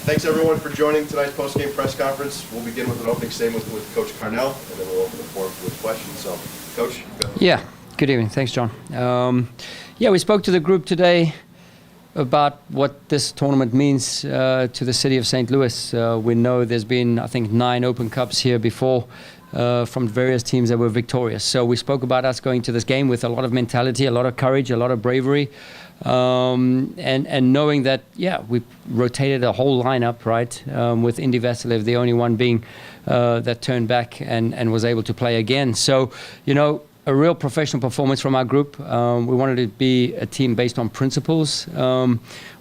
Thanks everyone for joining tonight's post-game press conference. We'll begin with an opening statement with Coach Carnell, and then we'll open the floor with questions. So, Coach. Yeah, good evening. Thanks, John. Yeah, we spoke to the group today about what this tournament means to the city of St. Louis. We know there's been, I think, 9 Open Cups here before from various teams that were victorious. So we spoke about us going to this game with a lot of mentality, a lot of courage, a lot of bravery. And knowing that, yeah, we rotated a whole lineup, right, with Indy Vassilev, the only one being that turned back and was able to play again. So, you know, a real professional performance from our group. We wanted to be a team based on principles,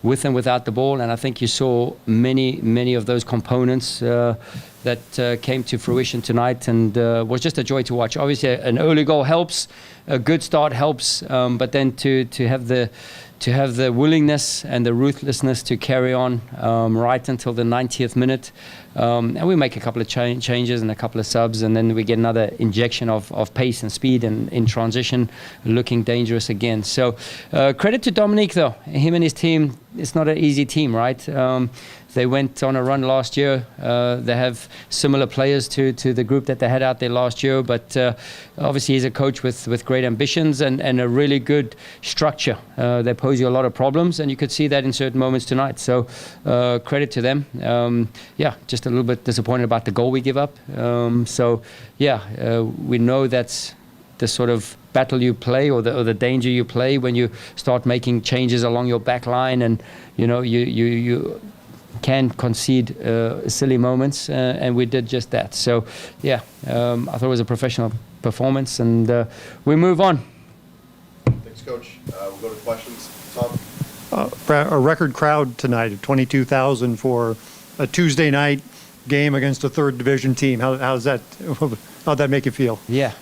with and without the ball, and I think you saw many of those components that came to fruition tonight, and was just a joy to watch. Obviously, an early goal helps, a good start helps, but then to have the willingness and the ruthlessness to carry on right until the 90th minute, and we make a couple of changes and a couple of subs, and then we get another injection of pace and speed and in transition, looking dangerous again. So credit to Dominique, though. Him and his team, it's not an easy team, right? They went on a run last year. They have similar players to the group that they had out there last year, but obviously he's a coach with great ambitions and a really good structure. They pose you a lot of problems, and you could see that in certain moments tonight. So credit to them. Yeah, just a little bit disappointed about the goal we give up. So yeah, we know that's the sort of battle you play, or the danger you play when you start making changes along your back line, and you know you can concede silly moments, and we did just that. So yeah, I thought it was a professional performance, and we move on. Thanks, Coach. We'll go to questions. Tom? A record crowd tonight of 22,000 for a Tuesday night game against a third division team. How'd that make you feel? Yeah,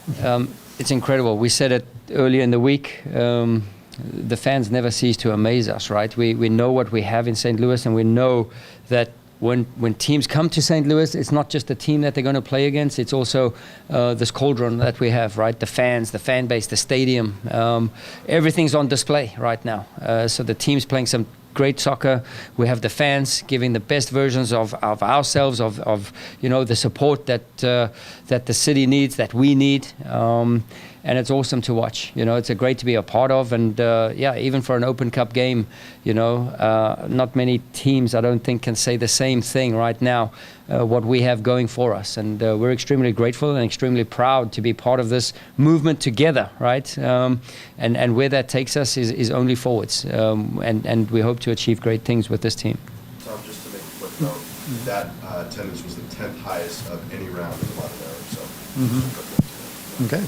it's incredible. We said it earlier in the week. The fans never cease to amaze us, right? We know what we have in St. Louis, and we know that when teams come to St. Louis, it's not just the team that they're going to play against, it's also this cauldron that we have, right? The fans, the fan base, the stadium, everything's on display right now. So the team's playing some great soccer. We have the fans giving the best versions of ourselves, of you know, the support that the city needs, that we need. And it's awesome to watch. You know, it's great to be a part of, and yeah, even for an Open Cup game, you know, not many teams, I don't think, can say the same thing right now, what we have going for us, and we're extremely grateful and extremely proud to be part of this movement together, right? And where that takes us is only forwards, and we hope to achieve great things with this team. Tom, just to make a quick note, that attendance was the 10th highest of any round in the modern era. So. Okay.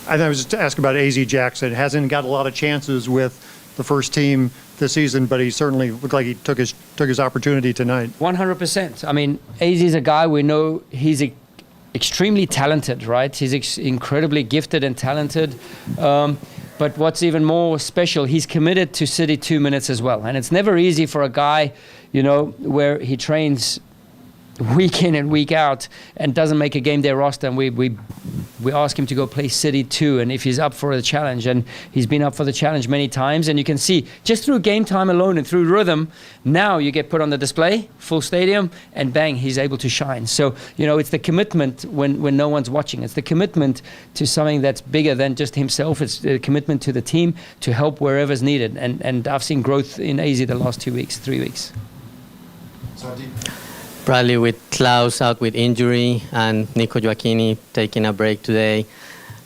I was just to ask about AZ Jackson. Hasn't got a lot of chances with the first team this season, but he certainly looked like he took his opportunity tonight. 100%. I mean, AZ is a guy we know he's extremely talented, right? He's incredibly gifted and talented. But what's even more special, he's committed to City 2 minutes as well. And it's never easy for a guy, you know, where he trains week in and week out and doesn't make a game day roster, and we ask him to go play City 2, and if he's up for the challenge, and he's been up for the challenge many times, and you can see just through game time alone and through rhythm, now you get put on the display, full stadium, and bang, he's able to shine. So, you know, it's the commitment when no one's watching. It's the commitment to something that's bigger than just himself. It's the commitment to the team to help wherever's needed, and I've seen growth in AZ the last 2 weeks, 3 weeks. Santi? Probably with Klaus out with injury and Nico Joachini taking a break today,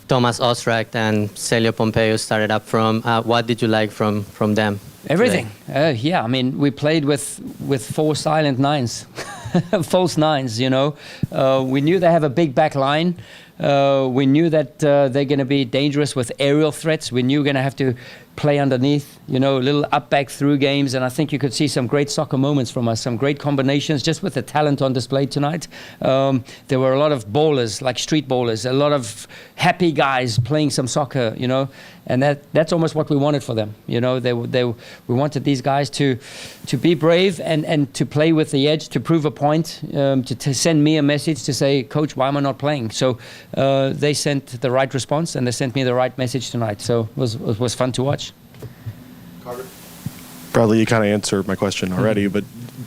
Thomas Osracht and Celio Pompeo started up from. What did you like from them? Everything. Yeah, I mean, we played with 4 silent nines, false nines, you know. We knew they have a big back line. We knew that they're going to be dangerous with aerial threats. We knew we're going to have to play underneath, you know, a little up back through games, and I think you could see some great soccer moments from us, some great combinations just with the talent on display tonight. There were a lot of ballers, like street ballers, a lot of happy guys playing some soccer, you know, and that's almost what we wanted for them. You know, we wanted these guys to be brave and to play with the edge, to prove a point, to send me a message to say, Coach, why am I not playing? So they sent the right response, and they sent me the right message tonight. So it was fun to watch. Carter? Probably you kind of answered my question already, but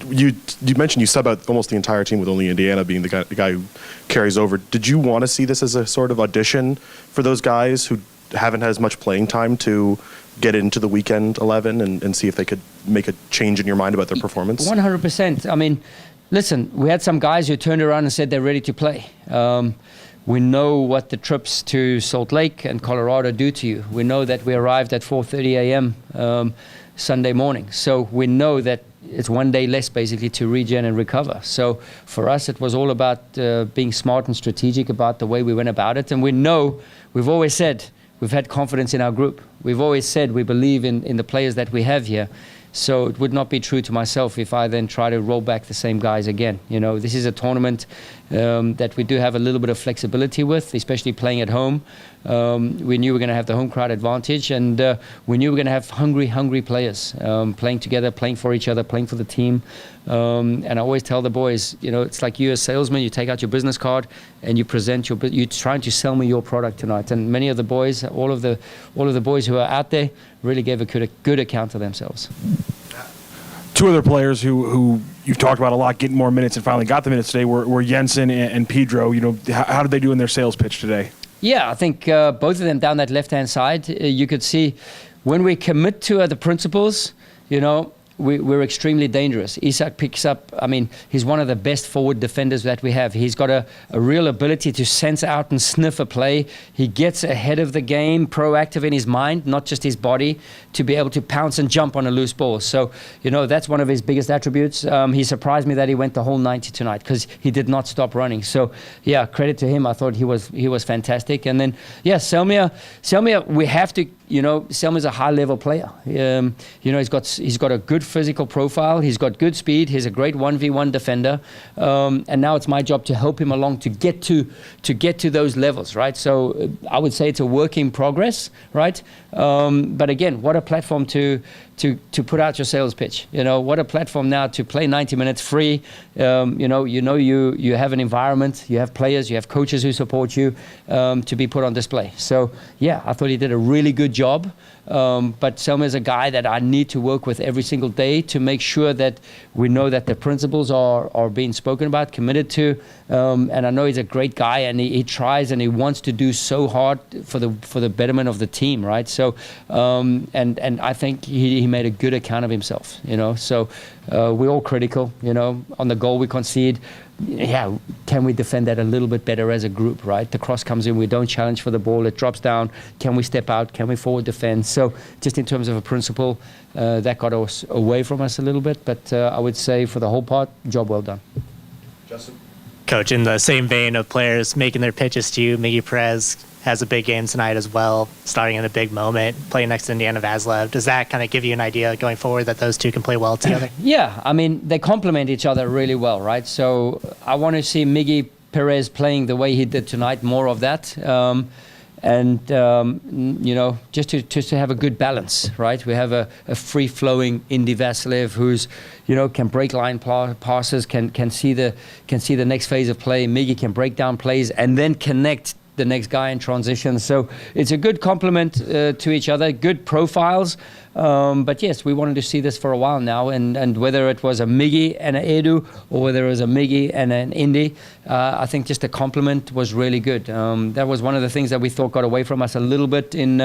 you mentioned you sub out almost the entire team with only Indiana being the guy who carries over. Did you want to see this as a sort of audition for those guys who haven't had as much playing time to get into the weekend 11 and see if they could make a change in your mind about their performance? 100%. I mean, listen, we had some guys who turned around and said they're ready to play. We know what the trips to Salt Lake and Colorado do to you. We know that we arrived at 4:30 a.m. Sunday morning. So we know that it's one day less basically to regen and recover. So for us, it was all about being smart and strategic about the way we went about it. And we know, we've always said, we've had confidence in our group. We've always said we believe in the players that we have here. So it would not be true to myself if I then try to roll back the same guys again. You know, this is a tournament that we do have a little bit of flexibility with, especially playing at home. We knew we were going to have the home crowd advantage, and we knew we were going to have hungry players playing together, playing for each other, playing for the team. And I always tell the boys, you know, it's like you as salesman, you take out your business card and you present you're trying to sell me your product tonight. And many of the boys, all of the boys who are out there really gave a good account of themselves. Two other players who you've talked about a lot getting more minutes and finally got the minutes today were Jensen and Pedro. You know, how did they do in their sales pitch today? Yeah, I think both of them down that left-hand side, you could see when we commit to the principles, you know, we're extremely dangerous. Isak picks up, I mean, he's one of the best forward defenders that we have. He's got a real ability to sense out and sniff a play. He gets ahead of the game, proactive in his mind, not just his body, to be able to pounce and jump on a loose ball. So, you know, that's one of his biggest attributes. He surprised me that he went the whole 90 tonight because he did not stop running. So, yeah, credit to him. I thought he was fantastic. And then, yeah, Selmir, we have to, you know, Selmir's a high-level player. You know, he's got a good physical profile. He's got good speed. He's a great 1v1 defender. And now it's my job to help him along to get to those levels, right? So I would say it's a work in progress, right? But again, what a platform to put out your sales pitch. You know, what a platform now to play 90 minutes free. You have an environment, you have players, you have coaches who support you to be put on display. So yeah, I thought he did a really good job. But Selma is a guy that I need to work with every single day to make sure that we know that the principles are being spoken about, committed to. And I know he's a great guy, and he tries and he wants to do so hard for the betterment of the team, right? So, and I think he made a good account of himself, you know. So we're all critical, you know, on the goal we concede. Yeah, can we defend that a little bit better as a group, right? The cross comes in, we don't challenge for the ball, it drops down. Can we step out? Can we forward defend? So just in terms of a principle, that got us away from us a little bit. But I would say for the whole part, job well done. Justin? Coach, in the same vein of players making their pitches to you, Miggy Perez has a big game tonight as well, starting in a big moment, playing next to Indiana Vaslev. Does that kind of give you an idea going forward that those two can play well together? Yeah, I mean, they complement each other really well, right? So I want to see Miggy Perez playing the way he did tonight, more of that. You know, just to have a good balance, right? We have a free-flowing Indy Vaslev who's, you know, can break line passes, can see the next phase of play. Miggy can break down plays and then connect the next guy in transition. So it's a good complement to each other, good profiles. But yes, we wanted to see this for a while now, and whether it was a Miggy and an Edu or whether it was a Miggy and an Indy, I think just the complement was really good. That was one of the things that we thought got away from us a little bit in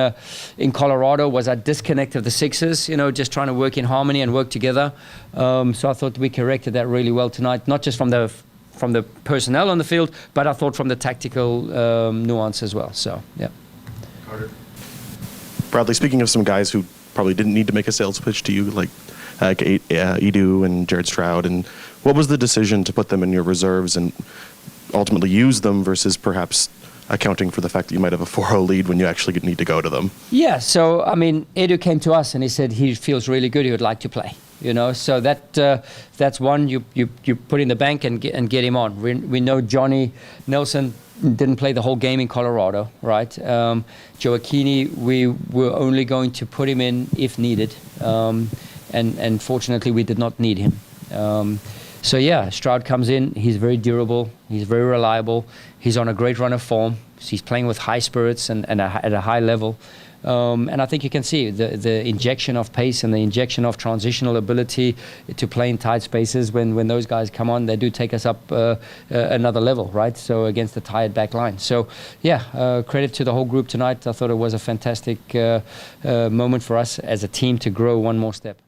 Colorado, was our disconnect of the sixes, you know, just trying to work in harmony and work together. So I thought we corrected that really well tonight, not just from the personnel on the field, but I thought from the tactical nuance as well. So, yeah. Carter? Bradley, speaking of some guys who probably didn't need to make a sales pitch to you, like Edu and Jared Stroud, and what was the decision to put them in your reserves and ultimately use them versus perhaps accounting for the fact that you might have a 4-0 lead when you actually need to go to them? Yeah, so, I mean, Edu came to us and he said he feels really good, he would like to play. You know, so that's one you put in the bank and get him on. We know Johnny Nelson didn't play the whole game in Colorado, right? Joaquini, we were only going to put him in if needed, and fortunately we did not need him. So yeah, Stroud comes in. He's very durable. He's very reliable. He's on a great run of form. He's playing with high spirits and at a high level. And I think you can see the injection of pace and the injection of transitional ability to play in tight spaces. When those guys come on, they do take us up another level, right? So against the tired back line. So yeah, credit to the whole group tonight. I thought it was a fantastic moment for us as a team to grow one more step.